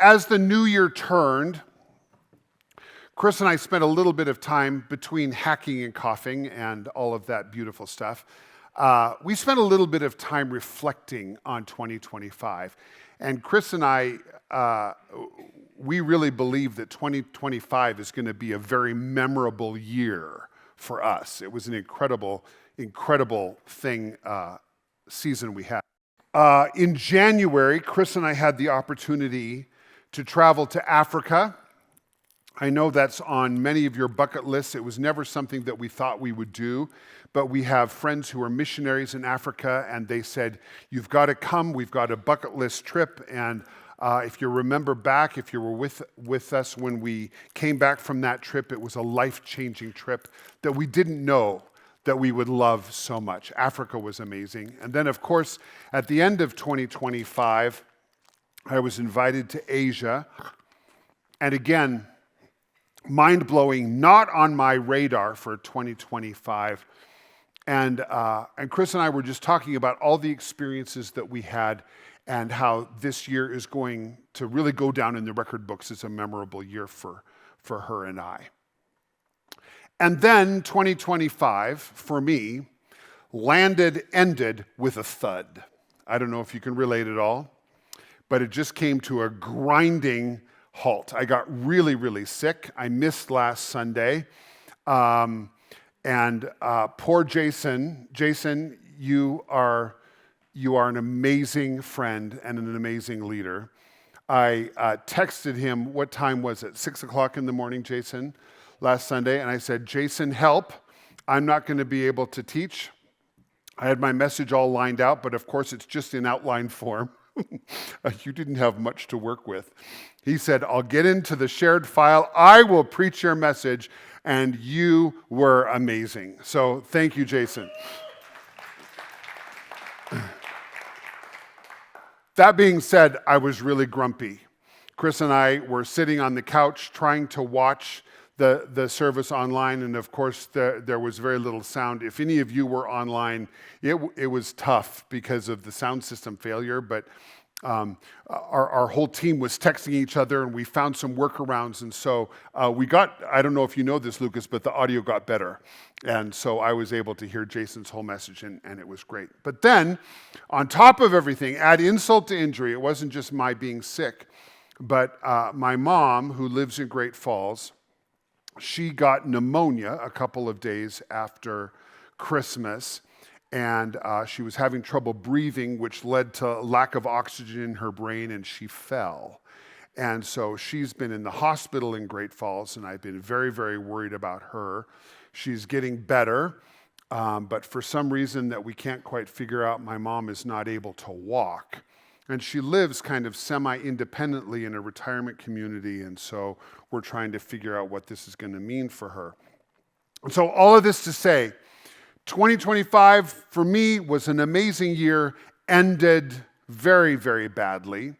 as the new year turned, Chris and I spent a little bit of time between hacking and coughing and all of that beautiful stuff. We spent a little bit of time reflecting on 2025. And Chris and I, we really believe that 2025 is going to be a very memorable year for us. It was an incredible season we had. In January, Chris and I had the opportunity to travel to Africa. I know that's on many of your bucket lists. It was never something that we thought we would do, but we have friends who are missionaries in Africa, and they said, you've got to come. We've got a bucket list trip, and if you remember back, if you were with us when we came back from that trip, it was a life-changing trip that we didn't know that we would love so much. Africa was amazing. And then, of course, at the end of 2025, I was invited to Asia, and again, mind-blowing, not on my radar for 2025. And Chris and I were just talking about all the experiences that we had and how this year is going to really go down in the record books as a memorable year for her and I. And then 2025, for me, ended with a thud. I don't know if you can relate at all, but it just came to a grinding halt. I got really sick. I missed last Sunday. And poor Jason. Jason, you are an amazing friend and an amazing leader. I texted him, what time was it? 6 o'clock in the morning, Jason, last Sunday. And I said, Jason, help. I'm not going to be able to teach. I had my message all lined out, but of course it's just in outline form. You didn't have much to work with. He said, I'll get into the shared file. I will preach your message. And you were amazing. So thank you, Jason. That being said, I was really grumpy. Chris and I were sitting on the couch trying to watch the service online, and of course there was very little sound. If any of you were online, it was tough because of the sound system failure, but our whole team was texting each other, and we found some workarounds, and so we got, I don't know if you know this, Lucas, but the audio got better, and so I was able to hear Jason's whole message, and it was great. But then, on top of everything, add insult to injury, it wasn't just my being sick, but my mom, who lives in Great Falls, she got pneumonia a couple of days after Christmas, and she was having trouble breathing, which led to lack of oxygen in her brain, and she fell. And so she's been in the hospital in Great Falls, and I've been very worried about her. She's getting better, but for some reason that we can't quite figure out, my mom is not able to walk. And she lives kind of semi-independently in a retirement community, and so we're trying to figure out what this is going to mean for her. And so all of this to say, 2025 for me was an amazing year, ended very badly.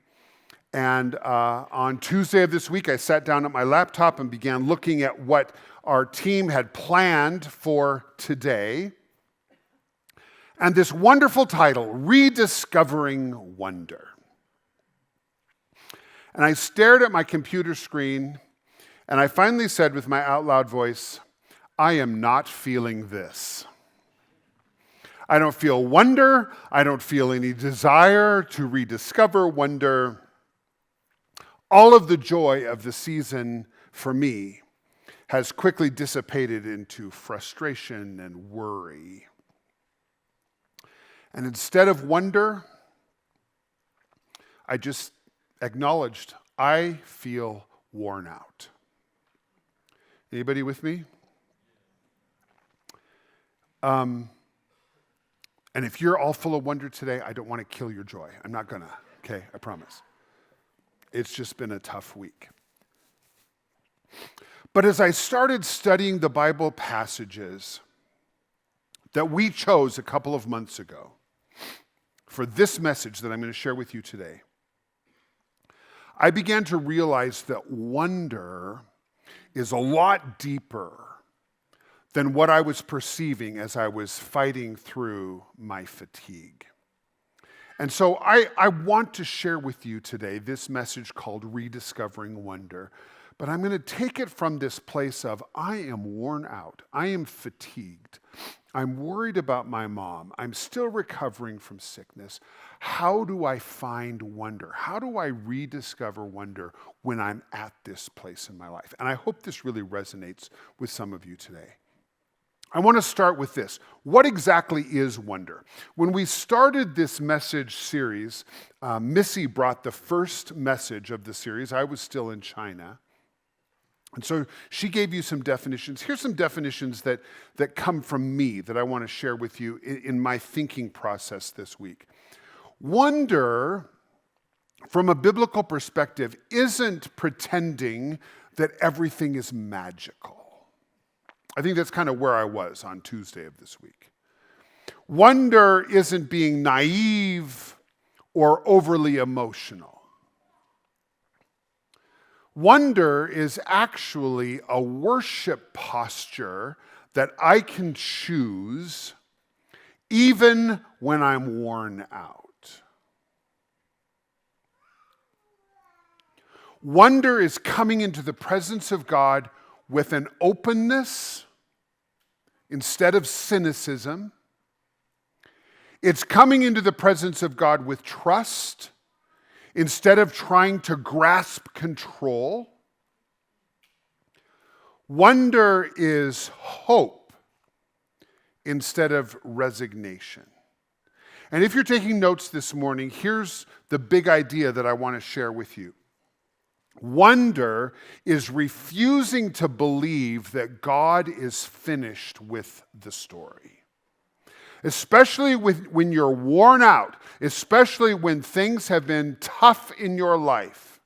And on Tuesday of this week, I sat down at my laptop and began looking at what our team had planned for today. And this wonderful title, Rediscovering Wonder. And I stared at my computer screen, and I finally said with my out loud voice, I am not feeling this. I don't feel wonder. I don't feel any desire to rediscover wonder. All of the joy of the season for me has quickly dissipated into frustration and worry. And instead of wonder, I just acknowledged, I feel worn out. Anybody with me? And if you're all full of wonder today, I don't want to kill your joy. I'm not gonna, okay? I promise. It's just been a tough week. But as I started studying the Bible passages that we chose a couple of months ago for this message that I'm going to share with you today, I began to realize that wonder is a lot deeper than what I was perceiving as I was fighting through my fatigue. And so I want to share with you today this message called Rediscovering Wonder. But I'm going to take it from this place of I am worn out. I am fatigued. I'm worried about my mom. I'm still recovering from sickness. How do I find wonder? How do I rediscover wonder when I'm at this place in my life? And I hope this really resonates with some of you today. I want to start with this. What exactly is wonder? When we started this message series, Missy brought the first message of the series. I was still in China. And so she gave you some definitions. Here's some definitions that come from me that I want to share with you in my thinking process this week. Wonder, from a biblical perspective, isn't pretending that everything is magical. I think that's kind of where I was on Tuesday of this week. Wonder isn't being naive or overly emotional. Wonder is actually a worship posture that I can choose even when I'm worn out. Wonder is coming into the presence of God with an openness instead of cynicism. It's coming into the presence of God with trust instead of trying to grasp control. Wonder is hope instead of resignation. And if you're taking notes this morning, here's the big idea that I want to share with you. Wonder is refusing to believe that God is finished with the story. Especially when you're worn out, especially when things have been tough in your life.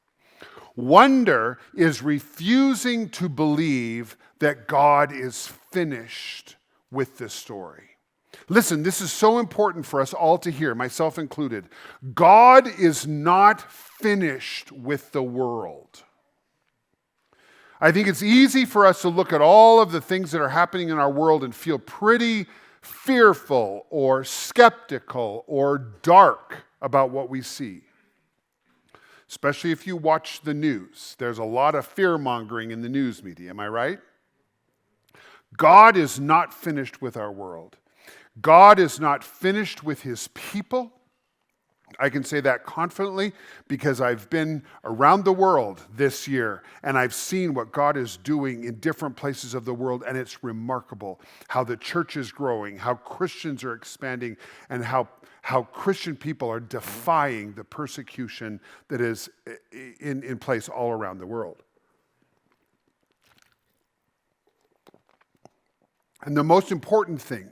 Wonder is refusing to believe that God is finished with the story. Listen, this is so important for us all to hear, myself included. God is not finished with the world. I think it's easy for us to look at all of the things that are happening in our world and feel pretty fearful or skeptical or dark about what we see. Especially if you watch the news. There's a lot of fear-mongering in the news media, am I right? God is not finished with our world. God is not finished with his people. I can say that confidently because I've been around the world this year and I've seen what God is doing in different places of the world, and it's remarkable how the church is growing, how Christians are expanding, and how Christian people are defying the persecution that is in place all around the world. And the most important thing,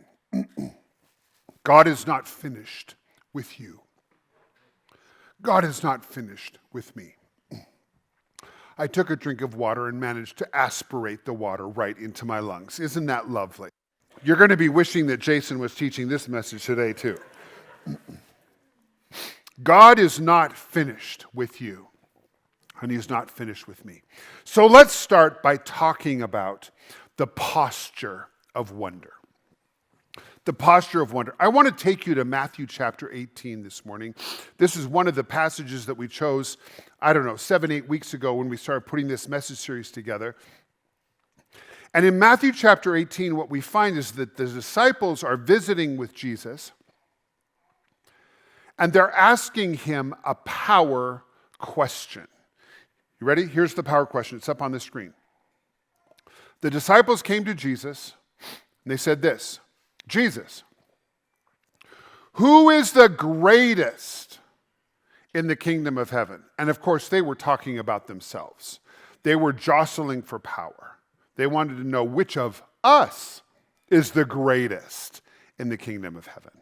God is not finished with you. God is not finished with me. I took a drink of water and managed to aspirate the water right into my lungs. Isn't that lovely? You're going to be wishing that Jason was teaching this message today too. God is not finished with you, and he's not finished with me. So let's start by talking about the posture of wonder. The posture of wonder. I want to take you to Matthew chapter 18 this morning. This is one of the passages that we chose, 7-8 weeks ago when we started putting this message series together. And in Matthew chapter 18, what we find is that the disciples are visiting with Jesus, and they're asking him a power question. You ready? Here's the power question. It's up on the screen. The disciples came to Jesus, and they said this: Jesus, who is the greatest in the kingdom of heaven? And of course, they were talking about themselves. They were jostling for power. They wanted to know which of us is the greatest in the kingdom of heaven.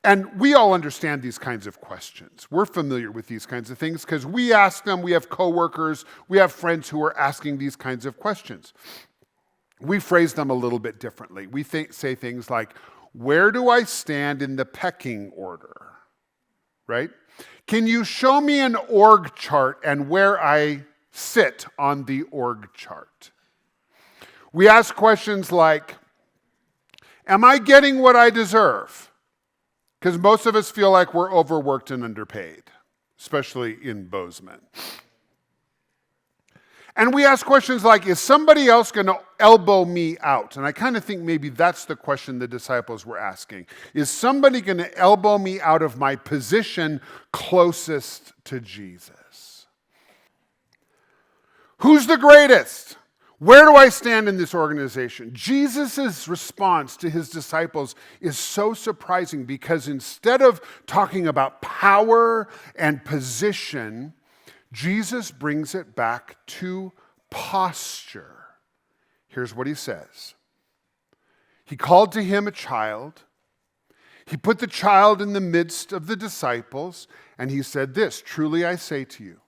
And we all understand these kinds of questions. We're familiar with these kinds of things because we ask them. We have coworkers, we have friends who are asking these kinds of questions. We phrase them a little bit differently. We say things like, where do I stand in the pecking order? Right? Can you show me an org chart and where I sit on the org chart? We ask questions like, am I getting what I deserve? Because most of us feel like we're overworked and underpaid, especially in Bozeman. And we ask questions like, is somebody else going to elbow me out? And I kind of think maybe that's the question the disciples were asking. Is somebody going to elbow me out of my position closest to Jesus? Who's the greatest? Where do I stand in this organization? Jesus' response to his disciples is so surprising because instead of talking about power and position, Jesus brings it back to posture. Here's what he says. He called to him a child. He put the child in the midst of the disciples, and he said this, truly I say to you,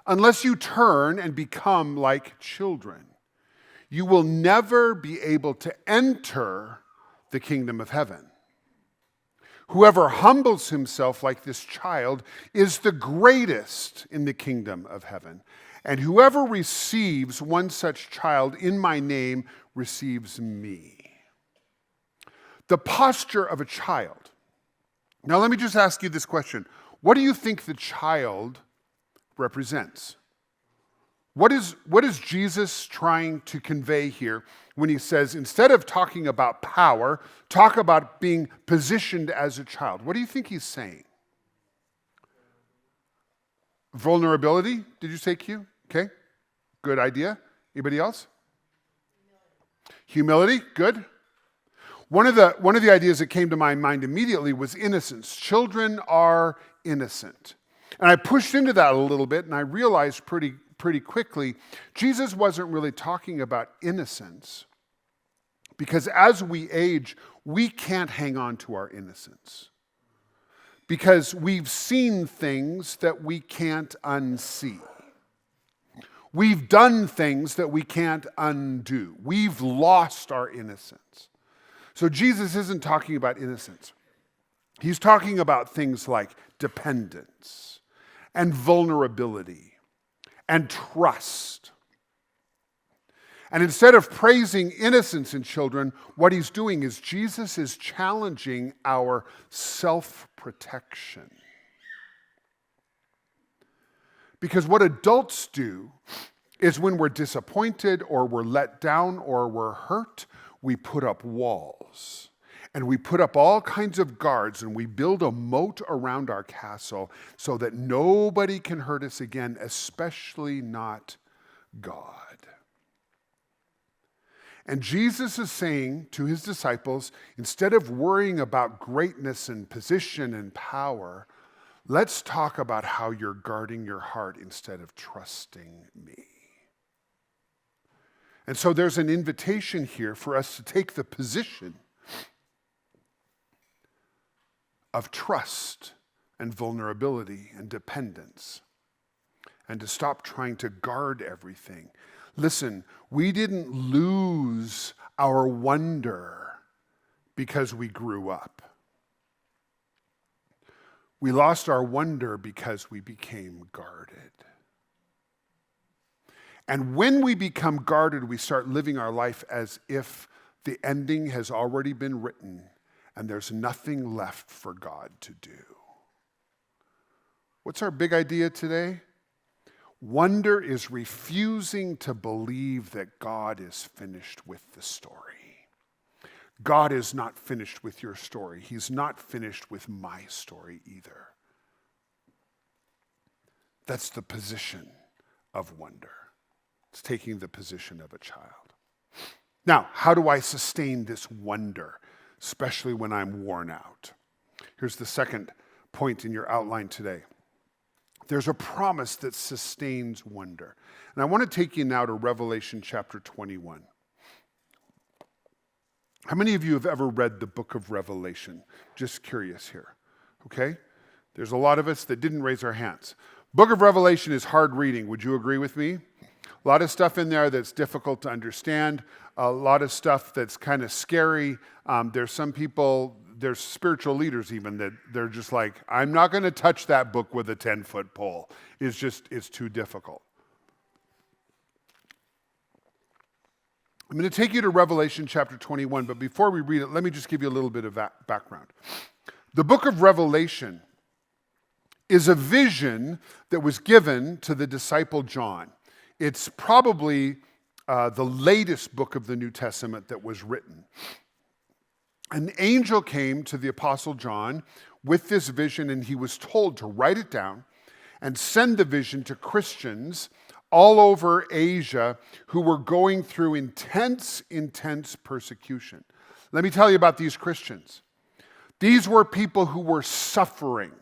unless you turn and become like children, you will never be able to enter the kingdom of heaven. Whoever humbles himself like this child is the greatest in the kingdom of heaven. And whoever receives one such child in my name receives me. The posture of a child. Now let me just ask you this question. What do you think the child represents? What is Jesus trying to convey here when he says, instead of talking about power, talk about being positioned as a child? What do you think he's saying? Vulnerability, did you say, Q? Okay, good idea. Anybody else? Humility, good. One of the ideas that came to my mind immediately was innocence. Children are innocent. And I pushed into that a little bit, and I realized pretty quickly, Jesus wasn't really talking about innocence, because as we age, we can't hang on to our innocence. Because we've seen things that we can't unsee. We've done things that we can't undo. We've lost our innocence. So Jesus isn't talking about innocence. He's talking about things like dependence and vulnerability and trust. And instead of praising innocence in children, what he's doing is Jesus is challenging our self-protection. Because what adults do is when we're disappointed or we're let down or we're hurt, we put up walls. And we put up all kinds of guards and we build a moat around our castle so that nobody can hurt us again, especially not God. And Jesus is saying to his disciples, instead of worrying about greatness and position and power, let's talk about how you're guarding your heart instead of trusting me. And so there's an invitation here for us to take the position of trust and vulnerability and dependence, and to stop trying to guard everything. Listen, we didn't lose our wonder because we grew up. We lost our wonder because we became guarded. And when we become guarded, we start living our life as if the ending has already been written and there's nothing left for God to do. What's our big idea today? Wonder is refusing to believe that God is finished with the story. God is not finished with your story. He's not finished with my story either. That's the position of wonder. It's taking the position of a child. Now, how do I sustain this wonder, especially when I'm worn out? Here's the second point in your outline today. There's a promise that sustains wonder. And I want to take you now to Revelation chapter 21. How many of you have ever read the book of Revelation? Just curious here, okay? There's a lot of us that didn't raise our hands. Book of Revelation is hard reading. Would you agree with me? A lot of stuff in there that's difficult to understand. A lot of stuff that's kind of scary. There's some people, there's spiritual leaders even that they're just like, I'm not going to touch that book with a 10-foot pole. It's too difficult. I'm going to take you to Revelation chapter 21, but before we read it, let me just give you a little bit of background. The book of Revelation is a vision that was given to the disciple John. It's probably the latest book of the New Testament that was written. An angel came to the apostle John with this vision, and he was told to write it down and send the vision to Christians all over Asia who were going through intense persecution. Let me tell you about these Christians. These were people who were suffering.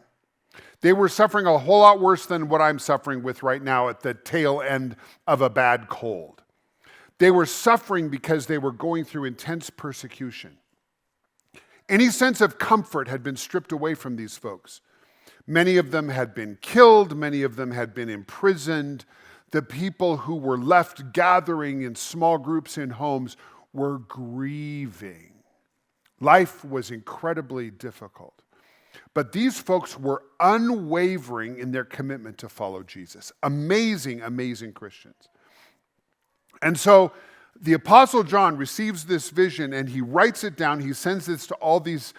They were suffering a whole lot worse than what I'm suffering with right now at the tail end of a bad cold. They were suffering because they were going through intense persecution. Any sense of comfort had been stripped away from these folks. Many of them had been killed. Many of them had been imprisoned. The people who were left gathering in small groups in homes were grieving. Life was incredibly difficult. But these folks were unwavering in their commitment to follow Jesus. Amazing, amazing Christians. And so the Apostle John receives this vision and he writes it down. He sends this to all these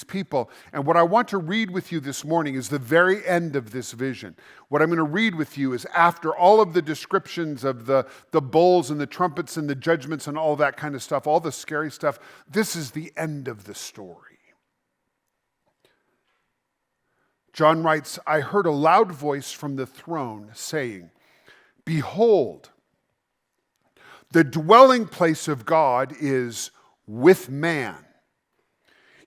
people. And what I want to read with you this morning is the very end of this vision. What I'm going to read with you is after all of the descriptions of the bowls and the trumpets and the judgments and all that kind of stuff, all the scary stuff, this is the end of the story. John writes, I heard a loud voice from the throne saying, behold, the dwelling place of God is with man.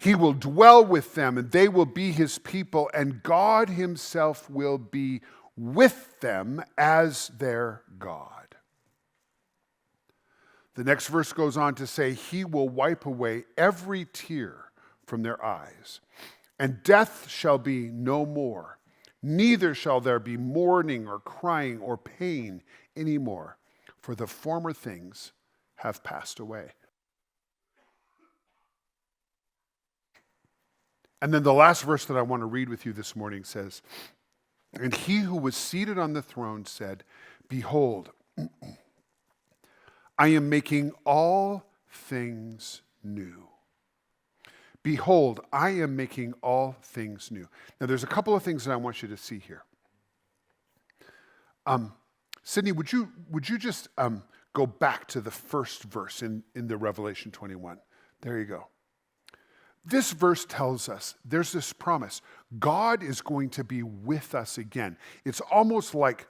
He will dwell with them, and they will be his people, and God himself will be with them as their God. The next verse goes on to say, he will wipe away every tear from their eyes, and death shall be no more. Neither shall there be mourning or crying or pain anymore, for the former things have passed away. And then the last verse that I want to read with you this morning says, and he who was seated on the throne said, behold, I am making all things new. Behold, I am making all things new. Now there's a couple of things that I want you to see here. Sydney, would you just go back to the first verse in the Revelation 21? There you go. This verse tells us there's this promise. God is going to be with us again. It's almost like,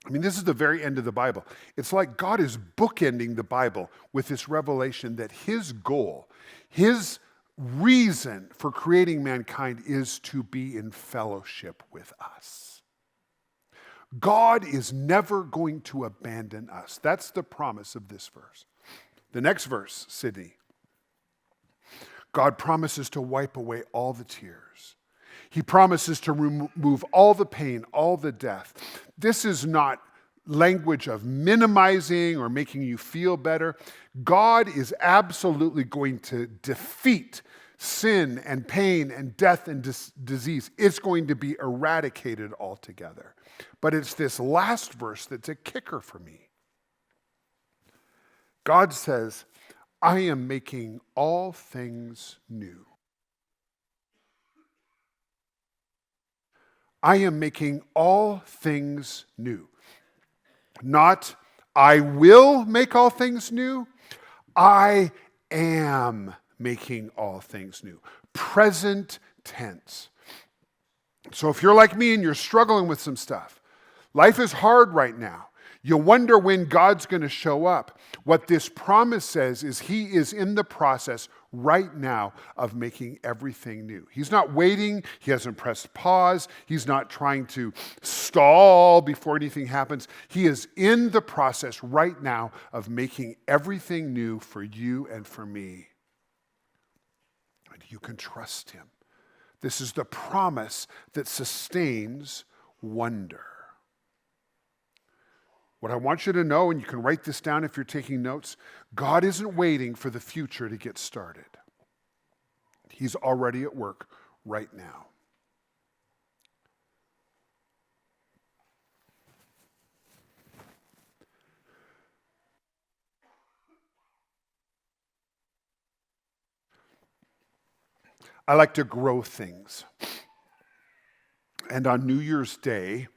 this is the very end of the Bible. It's like God is bookending the Bible with this revelation that his goal, his reason for creating mankind is to be in fellowship with us. God is never going to abandon us. That's the promise of this verse. The next verse, Sydney. God promises to wipe away all the tears. He promises to remove all the pain, all the death. This is not language of minimizing or making you feel better. God is absolutely going to defeat sin and pain and death and disease. It's going to be eradicated altogether. But it's this last verse that's a kicker for me. God says, I am making all things new. I am making all things new. Not, I will make all things new. I am making all things new. Present tense. So if you're like me and you're struggling with some stuff, life is hard right now. You wonder when God's going to show up. What this promise says is he is in the process right now of making everything new. He's not waiting. He hasn't pressed pause. He's not trying to stall before anything happens. He is in the process right now of making everything new for you and for me. And you can trust him. This is the promise that sustains wonder. What I want you to know, and you can write this down if you're taking notes, God isn't waiting for the future to get started. He's already at work right now. I like to grow things. And on New Year's Day,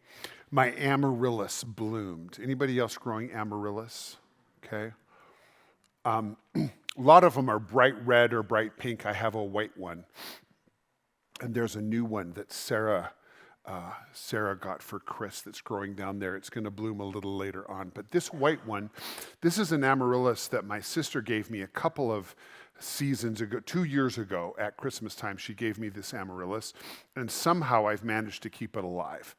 my amaryllis bloomed. Anybody else growing amaryllis? Okay. A lot of them are bright red or bright pink. I have a white one. And there's a new one that Sarah got for Chris that's growing down there. It's going to bloom a little later on. But this white one, this is an amaryllis that my sister gave me a couple of seasons ago, 2 years ago at Christmas time. She gave me this amaryllis, and somehow I've managed to keep it alive.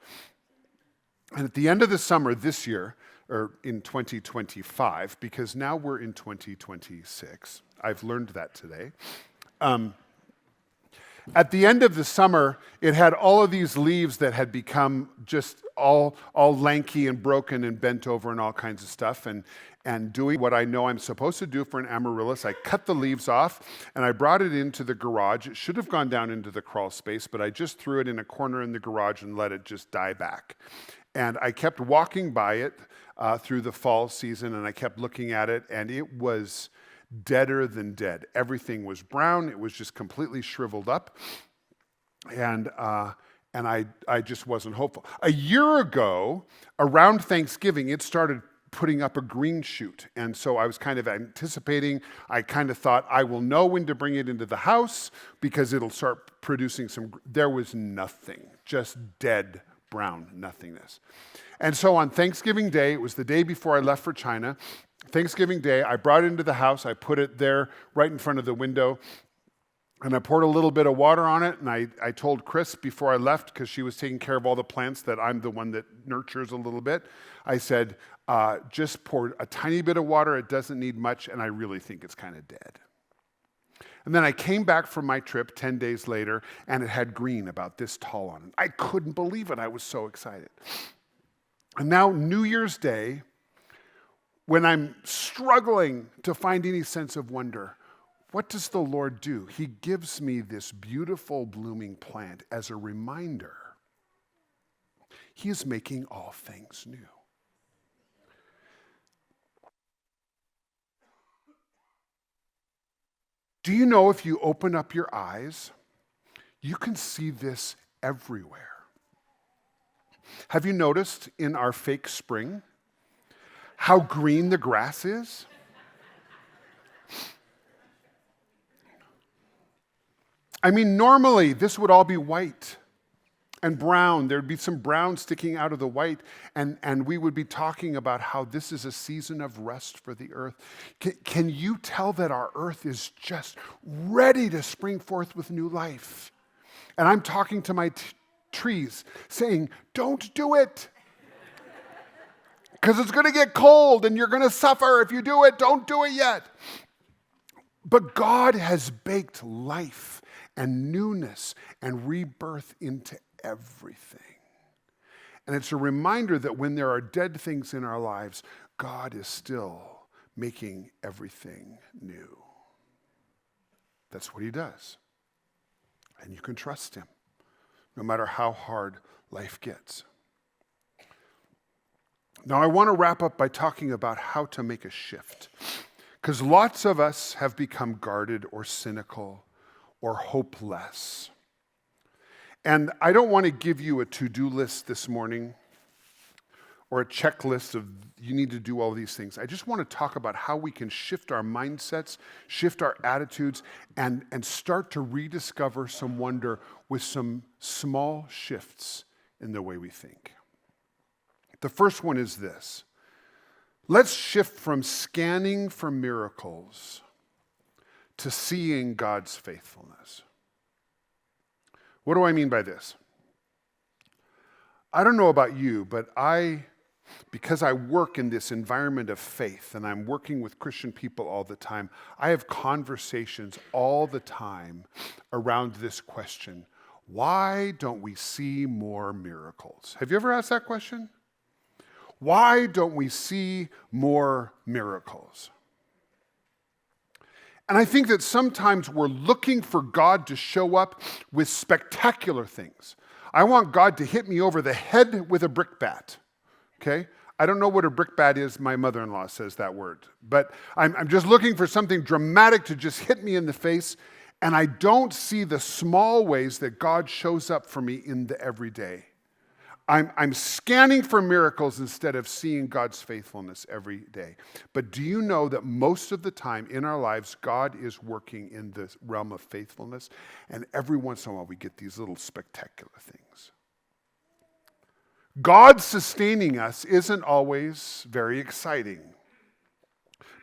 And at the end of the summer this year, or in 2025, because now we're in 2026, I've learned that today. At the end of the summer, it had all of these leaves that had become just all lanky and broken and bent over and all kinds of stuff. And doing what I know I'm supposed to do for an amaryllis, I cut the leaves off and I brought it into the garage. It should have gone down into the crawl space, but I just threw it in a corner in the garage and let it just die back. And I kept walking by it through the fall season, and I kept looking at it, and it was deader than dead. Everything was brown. It was just completely shriveled up. And I just wasn't hopeful. A year ago, around Thanksgiving, it started putting up a green shoot. And so I was kind of anticipating. I kind of thought, I will know when to bring it into the house because it'll start producing some. There was nothing, just dead brown nothingness. And so on Thanksgiving Day, it was the day before I left for China, Thanksgiving Day, I brought it into the house, I put it there right in front of the window, and I poured a little bit of water on it, and I told Chris before I left, because she was taking care of all the plants that I'm the one that nurtures a little bit, I said, just pour a tiny bit of water, it doesn't need much, and I really think it's kind of dead. And then I came back from my trip 10 days later, and it had green about this tall on it. I couldn't believe it. I was so excited. And now New Year's Day, when I'm struggling to find any sense of wonder, what does the Lord do? He gives me this beautiful blooming plant as a reminder. He is making all things new. Do you know if you open up your eyes, you can see this everywhere? Have you noticed in our fake spring how green the grass is? I mean, normally this would all be white and brown. There'd be some brown sticking out of the white, and we would be talking about how this is a season of rest for the earth. Can you tell that our earth is just ready to spring forth with new life? And I'm talking to my trees saying, don't do it. Because it's going to get cold and you're going to suffer if you do it. Don't do it yet. But God has baked life and newness and rebirth into everything. And it's a reminder that when there are dead things in our lives, God is still making everything new. That's what he does. And you can trust him, no matter how hard life gets. Now, I want to wrap up by talking about how to make a shift. Because lots of us have become guarded or cynical or hopeless. And I don't want to give you a to-do list this morning or a checklist of you need to do all these things. I just want to talk about how we can shift our mindsets, shift our attitudes, and start to rediscover some wonder with some small shifts in the way we think. The first one is this. Let's shift from scanning for miracles to seeing God's faithfulness. What do I mean by this? I don't know about you, but because I work in this environment of faith and I'm working with Christian people all the time, I have conversations all the time around this question. Why don't we see more miracles? Have you ever asked that question? Why don't we see more miracles? And I think that sometimes we're looking for God to show up with spectacular things. I want God to hit me over the head with a brick bat, okay? I don't know what a brick bat is. My mother-in-law says that word. But I'm just looking for something dramatic to just hit me in the face. And I don't see the small ways that God shows up for me in the everyday. I'm scanning for miracles instead of seeing God's faithfulness every day. But do you know that most of the time in our lives, God is working in the realm of faithfulness? And every once in a while, we get these little spectacular things. God sustaining us isn't always very exciting.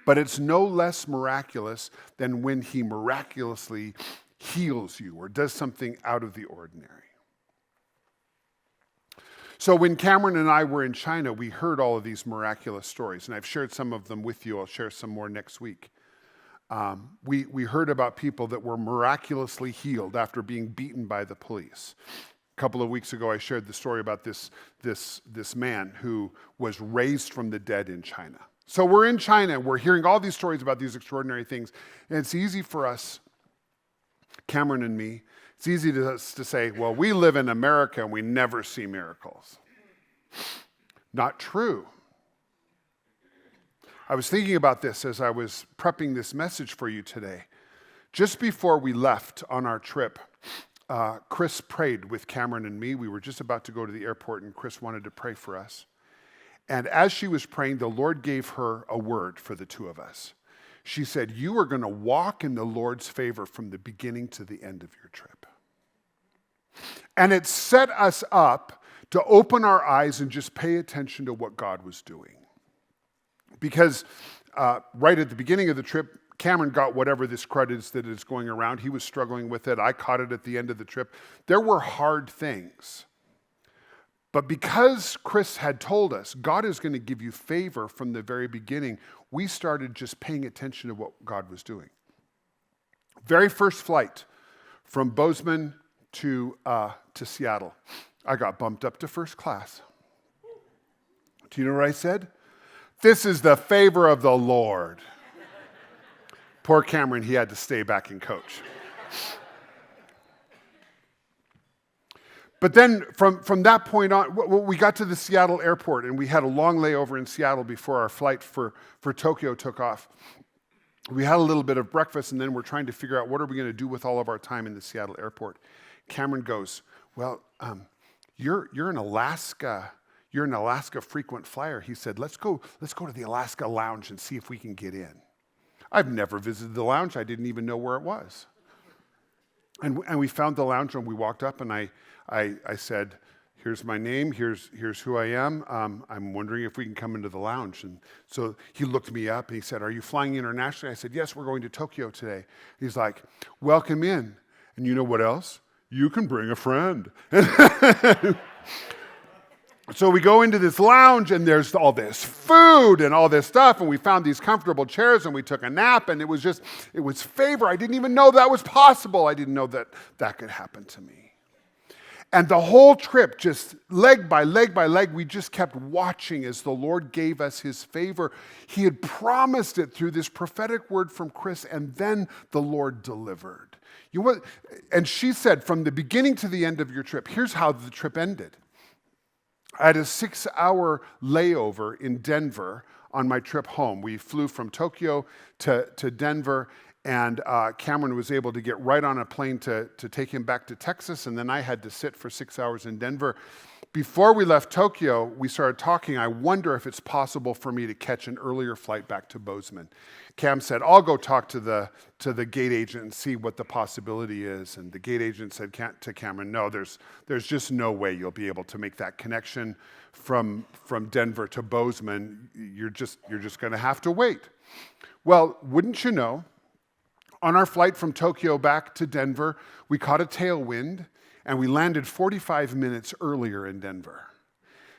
But it's no less miraculous than when he miraculously heals you or does something out of the ordinary. So when Cameron and I were in China, we heard all of these miraculous stories, and I've shared some of them with you. I'll share some more next week. We heard about people that were miraculously healed after being beaten by the police. A couple of weeks ago, I shared the story about this man who was raised from the dead in China. So we're in China, we're hearing all these stories about these extraordinary things, and it's easy for us, Cameron and me, it's easy to us to say, well, we live in America and we never see miracles. Not true. I was thinking about this as I was prepping this message for you today. Just before we left on our trip, Chris prayed with Cameron and me. We were just about to go to the airport and Chris wanted to pray for us. And as she was praying, the Lord gave her a word for the two of us. She said, you are going to walk in the Lord's favor from the beginning to the end of your trip. And it set us up to open our eyes and just pay attention to what God was doing. Because right at the beginning of the trip, Cameron got whatever this crud is that is going around. He was struggling with it. I caught it at the end of the trip. There were hard things. But because Chris had told us, God is going to give you favor from the very beginning, we started just paying attention to what God was doing. Very first flight from Bozeman to Seattle, I got bumped up to first class. Do you know what I said? This is the favor of the Lord. Poor Cameron, he had to stay back and coach. But then from that point on, we got to the Seattle airport and we had a long layover in Seattle before our flight for Tokyo took off. We had a little bit of breakfast and then we're trying to figure out what are we going to do with all of our time in the Seattle airport. Cameron goes, well, you're in Alaska. You're an Alaska frequent flyer. He said, let's go to the Alaska lounge and see if we can get in. I've never visited the lounge. I didn't even know where it was. And we found the lounge and we walked up and I said, here's my name, here's who I am. I'm wondering if we can come into the lounge. And so he looked me up and he said, are you flying internationally? I said, yes, we're going to Tokyo today. He's like, welcome in. And you know what else? You can bring a friend. So we go into this lounge and there's all this food and all this stuff and we found these comfortable chairs and we took a nap and it was favor. I didn't even know that was possible. I didn't know that could happen to me. And the whole trip, just leg by leg by leg, we just kept watching as the Lord gave us his favor. He had promised it through this prophetic word from Chris and then the Lord delivered. And she said, from the beginning to the end of your trip, here's how the trip ended. I had a 6-hour layover in Denver on my trip home. We flew from Tokyo to Denver, and Cameron was able to get right on a plane to take him back to Texas, and then I had to sit for 6 hours in Denver. Before we left Tokyo, we started talking. I wonder if it's possible for me to catch an earlier flight back to Bozeman. Cam said, I'll go talk to the gate agent and see what the possibility is. And the gate agent said to Cameron, no, there's just no way you'll be able to make that connection from Denver to Bozeman. You're just going to have to wait. Well, wouldn't you know, on our flight from Tokyo back to Denver, we caught a tailwind and we landed 45 minutes earlier in Denver.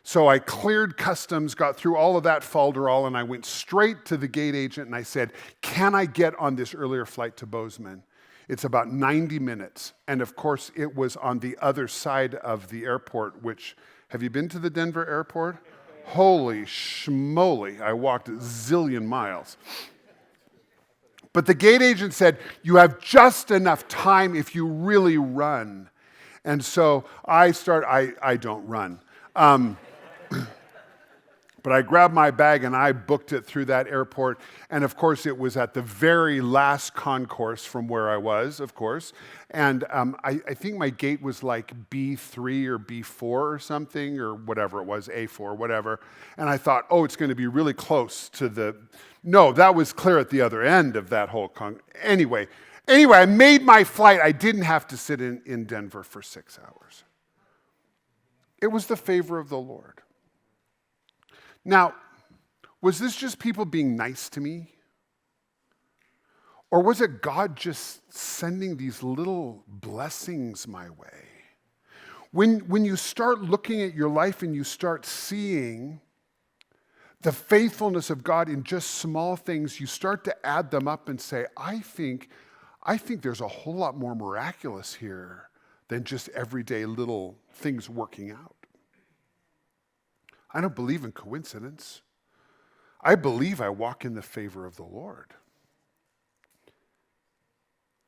So I cleared customs, got through all of that falderall, and I went straight to the gate agent and I said, can I get on this earlier flight to Bozeman? It's about 90 minutes. And of course, it was on the other side of the airport, which, have you been to the Denver airport? Holy schmoly, I walked a zillion miles. But the gate agent said, you have just enough time if you really run. And so I don't run. But I grabbed my bag and I booked it through that airport. And of course, it was at the very last concourse from where I was, of course. And I think my gate was like B3 or B4 or something, or whatever it was, A4, whatever. And I thought, oh, it's going to be really close to the... No, that was clear at the other end of that whole... Anyway, I made my flight. I didn't have to sit in Denver for 6 hours. It was the favor of the Lord. Now, was this just people being nice to me? Or was it God just sending these little blessings my way? When you start looking at your life and you start seeing the faithfulness of God in just small things, you start to add them up and say, I think there's a whole lot more miraculous here than just everyday little things working out. I don't believe in coincidence. I believe I walk in the favor of the Lord.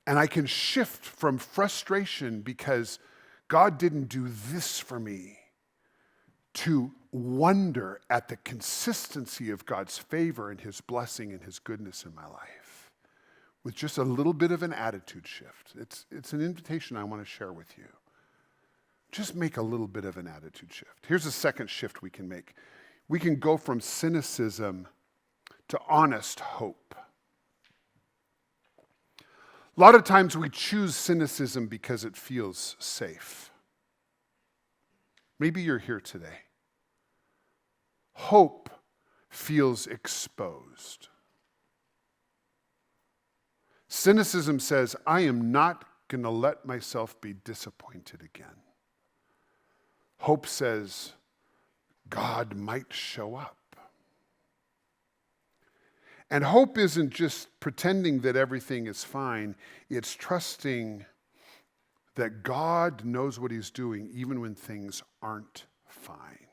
And I can shift from frustration because God didn't do this for me to wonder at the consistency of God's favor and his blessing and his goodness in my life with just a little bit of an attitude shift. It's an invitation I want to share with you. Just make a little bit of an attitude shift. Here's a second shift we can make. We can go from cynicism to honest hope. A lot of times we choose cynicism because it feels safe. Maybe you're here today. Hope feels exposed. Cynicism says, I am not going to let myself be disappointed again. Hope says, God might show up. And hope isn't just pretending that everything is fine. It's trusting that God knows what he's doing even when things aren't fine.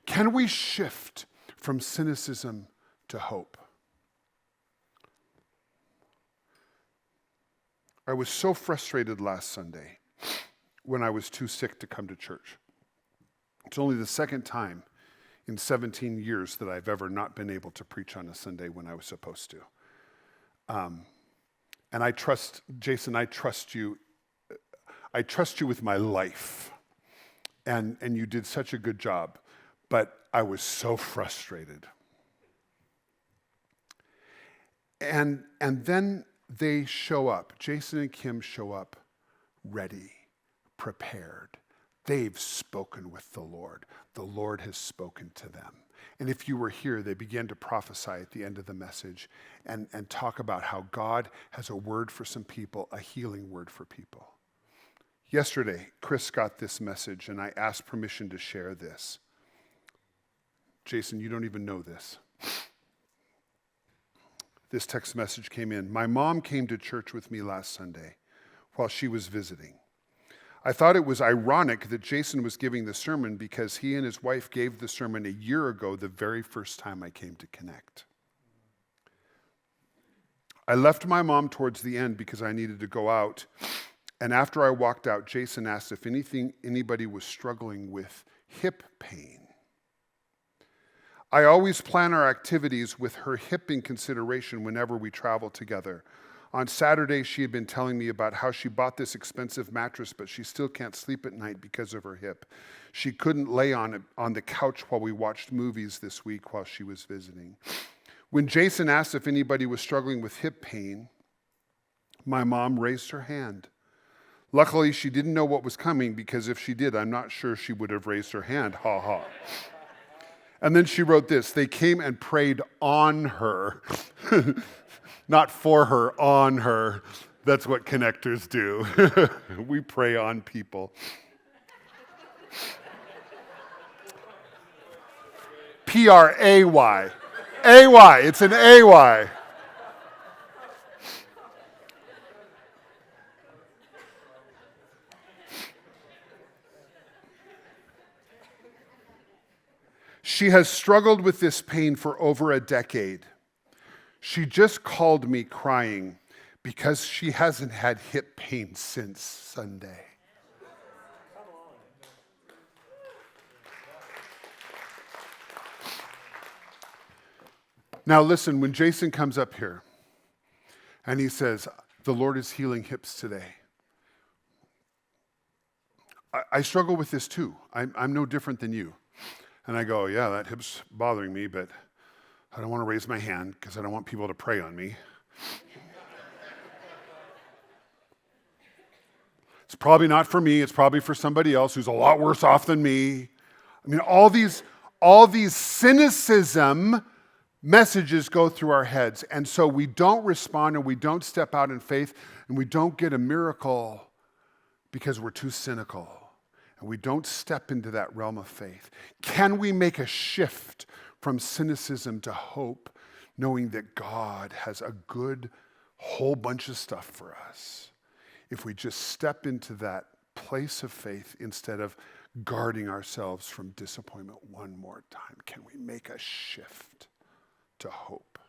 Can we shift from cynicism to hope? I was so frustrated last Sunday when I was too sick to come to church. It's only the second time in 17 years that I've ever not been able to preach on a Sunday when I was supposed to. And I trust, Jason, I trust you with my life. And you did such a good job. But I was so frustrated. And then they show up. Jason and Kim show up ready, prepared. They've spoken with the Lord. The Lord has spoken to them. And if you were here, they began to prophesy at the end of the message and talk about how God has a word for some people, a healing word for people. Yesterday, Chris got this message, and I asked permission to share this. Jason, you don't even know this. This text message came in. My mom came to church with me last Sunday while she was visiting. I thought it was ironic that Jason was giving the sermon because he and his wife gave the sermon a year ago, the very first time I came to Connect. I left my mom towards the end because I needed to go out. And after I walked out, Jason asked if anybody was struggling with hip pain. I always plan our activities with her hip in consideration whenever we travel together. On Saturday, she had been telling me about how she bought this expensive mattress, but she still can't sleep at night because of her hip. She couldn't lay on the couch while we watched movies this week while she was visiting. When Jason asked if anybody was struggling with hip pain, my mom raised her hand. Luckily, she didn't know what was coming because if she did, I'm not sure she would have raised her hand. Ha ha. And then she wrote this, they came and prayed on her. Not for her, on her. That's what connectors do. We pray on people. P-R-A-Y. A-Y, it's an A-Y. She has struggled with this pain for over a decade. She just called me crying because she hasn't had hip pain since Sunday. Now listen, when Jason comes up here and he says, the Lord is healing hips today, I struggle with this too. I'm no different than you. And I go, yeah, that hip's bothering me, but I don't want to raise my hand because I don't want people to pray on me. It's probably not for me. It's probably for somebody else who's a lot worse off than me. I mean, all these cynicism messages go through our heads. And so we don't respond and we don't step out in faith and we don't get a miracle because we're too cynical. And we don't step into that realm of faith. Can we make a shift from cynicism to hope, knowing that God has a good whole bunch of stuff for us? If we just step into that place of faith instead of guarding ourselves from disappointment one more time, can we make a shift to hope?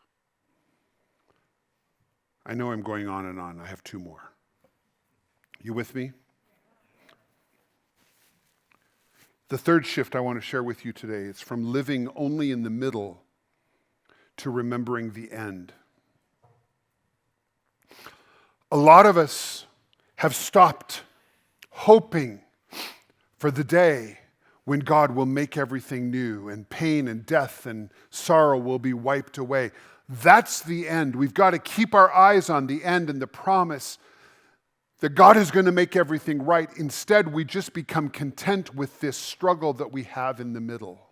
I know I'm going on and on. I have two more. You with me? The third shift I want to share with you today is from living only in the middle to remembering the end. A lot of us have stopped hoping for the day when God will make everything new and pain and death and sorrow will be wiped away. That's the end. We've got to keep our eyes on the end and the promise that God is going to make everything right. Instead, we just become content with this struggle that we have in the middle.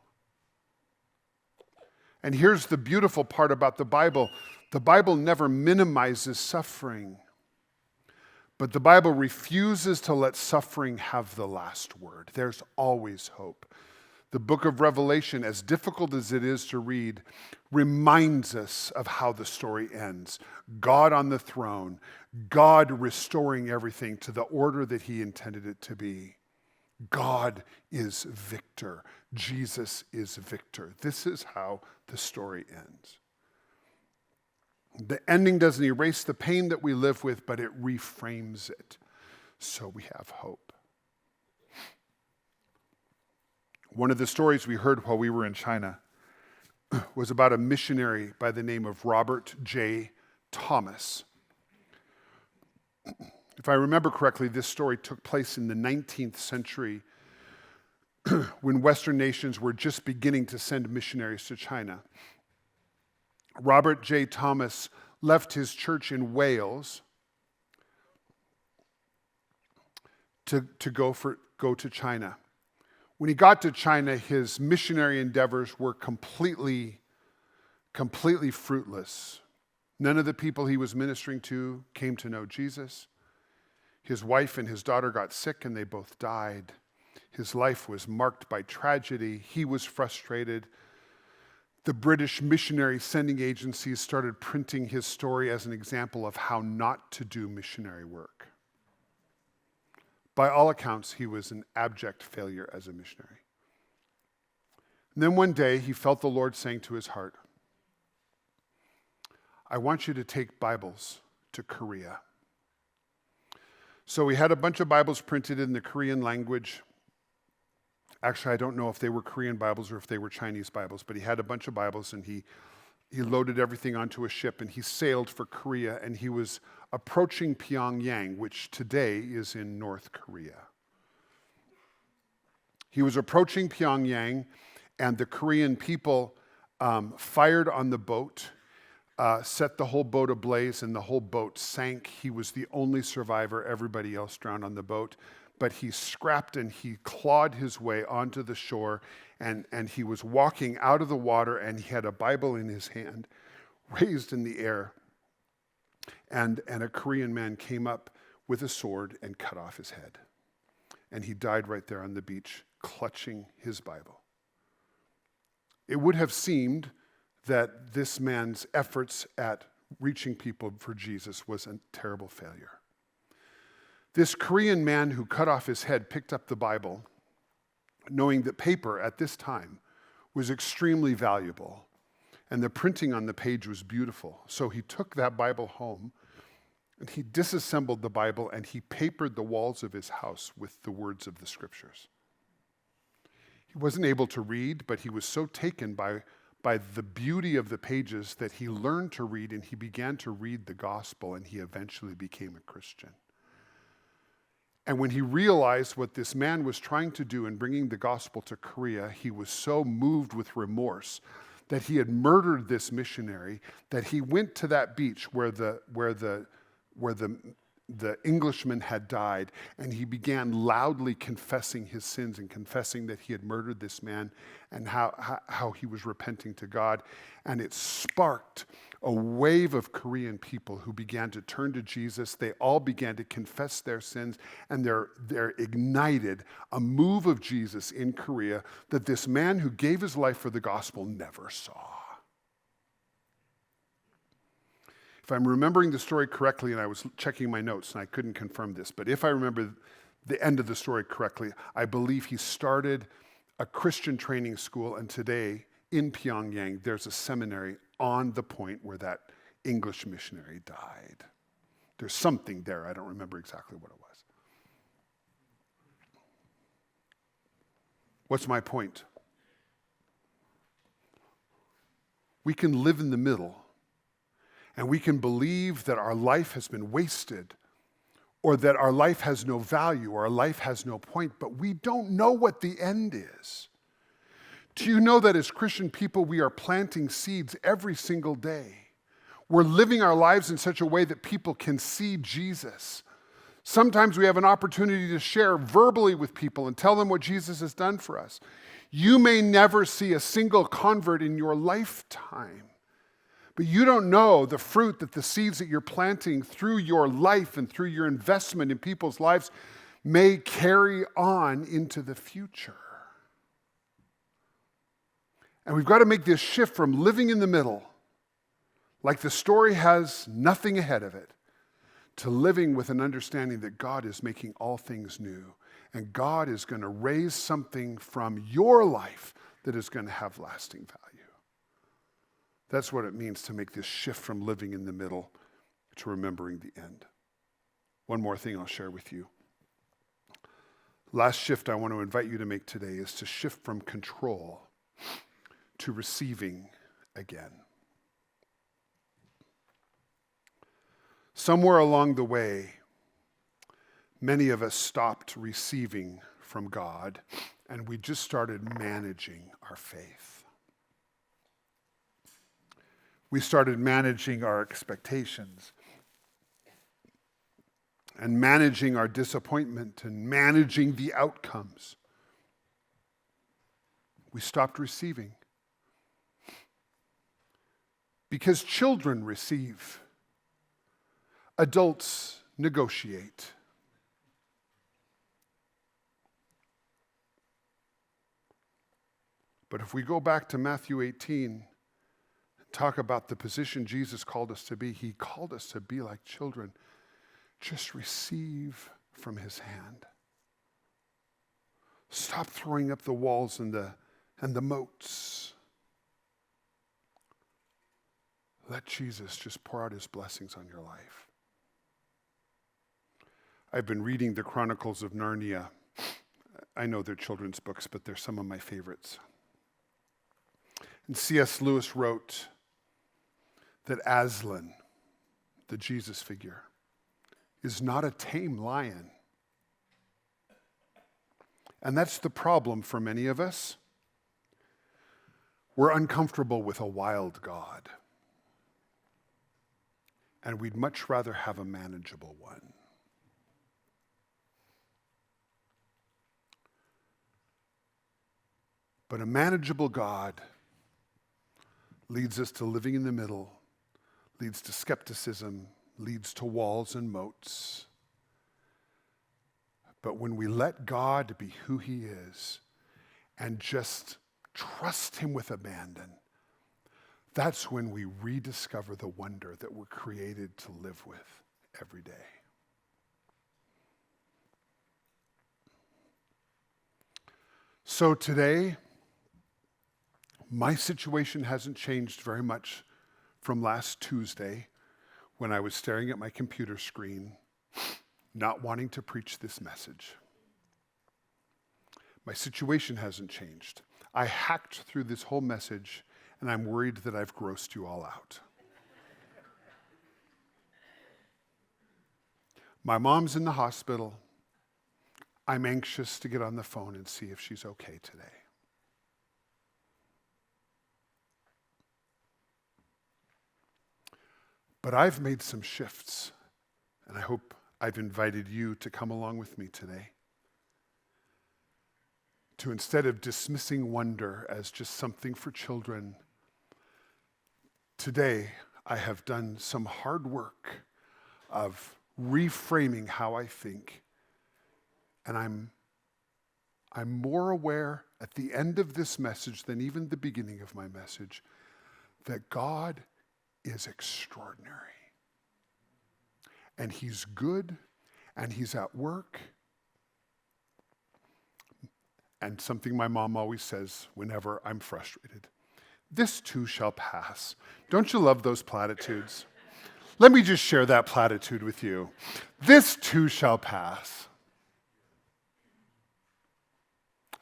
And here's the beautiful part about the Bible. The Bible never minimizes suffering, but the Bible refuses to let suffering have the last word. There's always hope. The book of Revelation, as difficult as it is to read, reminds us of how the story ends. God on the throne, God restoring everything to the order that he intended it to be. God is victor. Jesus is victor. This is how the story ends. The ending doesn't erase the pain that we live with, but it reframes it so we have hope. One of the stories we heard while we were in China was about a missionary by the name of Robert J. Thomas. If I remember correctly, this story took place in the 19th century when Western nations were just beginning to send missionaries to China. Robert J. Thomas left his church in Wales to go to China. When he got to China, his missionary endeavors were completely fruitless. None of the people he was ministering to came to know Jesus. His wife and his daughter got sick and they both died. His life was marked by tragedy. He was frustrated. The British missionary sending agencies started printing his story as an example of how not to do missionary work. By all accounts, he was an abject failure as a missionary. And then one day, he felt the Lord saying to his heart, I want you to take Bibles to Korea. So he had a bunch of Bibles printed in the Korean language. Actually, I don't know if they were Korean Bibles or if they were Chinese Bibles, but he had a bunch of Bibles and he loaded everything onto a ship and he sailed for Korea and he was approaching Pyongyang, which today is in North Korea. He was approaching Pyongyang and the Korean people fired on the boat, set the whole boat ablaze and the whole boat sank. He was the only survivor. Everybody else drowned on the boat. But he scrapped and he clawed his way onto the shore and he was walking out of the water and he had a Bible in his hand, raised in the air. And a Korean man came up with a sword and cut off his head. And he died right there on the beach, clutching his Bible. It would have seemed that this man's efforts at reaching people for Jesus was a terrible failure. This Korean man who cut off his head picked up the Bible, knowing that paper at this time was extremely valuable, and the printing on the page was beautiful. So he took that Bible home, and he disassembled the Bible, and he papered the walls of his house with the words of the Scriptures. He wasn't able to read, but he was so taken by by the beauty of the pages that he learned to read, and he began to read the gospel, and he eventually became a Christian. And when he realized what this man was trying to do in bringing the gospel to Korea, he was so moved with remorse that he had murdered this missionary, that he went to that beach where the Englishman had died, and he began loudly confessing his sins and confessing that he had murdered this man and how he was repenting to God. And it sparked a wave of Korean people who began to turn to Jesus. They all began to confess their sins, and they're ignited a move of Jesus in Korea that this man who gave his life for the gospel never saw. If I'm remembering the story correctly, and I was checking my notes and I couldn't confirm this, but if I remember the end of the story correctly, I believe he started a Christian training school, and today in Pyongyang, there's a seminary on the point where that English missionary died. There's something there. I don't remember exactly what it was. What's my point? We can live in the middle, and we can believe that our life has been wasted, or that our life has no value, or our life has no point, but we don't know what the end is. Do you know that as Christian people, we are planting seeds every single day? We're living our lives in such a way that people can see Jesus. Sometimes we have an opportunity to share verbally with people and tell them what Jesus has done for us. You may never see a single convert in your lifetime, but you don't know the fruit that the seeds that you're planting through your life and through your investment in people's lives may carry on into the future. And we've got to make this shift from living in the middle, like the story has nothing ahead of it, to living with an understanding that God is making all things new. And God is going to raise something from your life that is going to have lasting value. That's what it means to make this shift from living in the middle to remembering the end. One more thing I'll share with you. Last shift I want to invite you to make today is to shift from control to receiving again. Somewhere along the way, many of us stopped receiving from God, and we just started managing our faith. We started managing our expectations and managing our disappointment and managing the outcomes. We stopped receiving. Because children receive, adults negotiate. But if we go back to Matthew 18, talk about the position Jesus called us to be, he called us to be like children. Just receive from his hand. Stop throwing up the walls and the moats. Let Jesus just pour out his blessings on your life. I've been reading the Chronicles of Narnia. I know they're children's books, but they're some of my favorites. And C.S. Lewis wrote that Aslan, the Jesus figure, is not a tame lion. And that's the problem for many of us. We're uncomfortable with a wild God. And we'd much rather have a manageable one. But a manageable God leads us to living in the middle, leads to skepticism, leads to walls and moats. But when we let God be who he is and just trust him with abandon, that's when we rediscover the wonder that we're created to live with every day. So today, my situation hasn't changed very much from last Tuesday when I was staring at my computer screen, not wanting to preach this message. My situation hasn't changed. I hacked through this whole message and I'm worried that I've grossed you all out. My mom's in the hospital. I'm anxious to get on the phone and see if she's okay today. But I've made some shifts, and I hope I've invited you to come along with me today. To instead of dismissing wonder as just something for children, today I have done some hard work of reframing how I think. And I'm more aware at the end of this message than even the beginning of my message that God is extraordinary. And he's good, and he's at work. And something my mom always says whenever I'm frustrated, this too shall pass. Don't you love those platitudes? Let me just share that platitude with you. This too shall pass.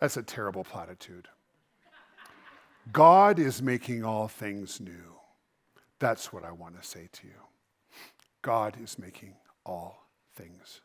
That's a terrible platitude. God is making all things new. That's what I want to say to you. God is making all things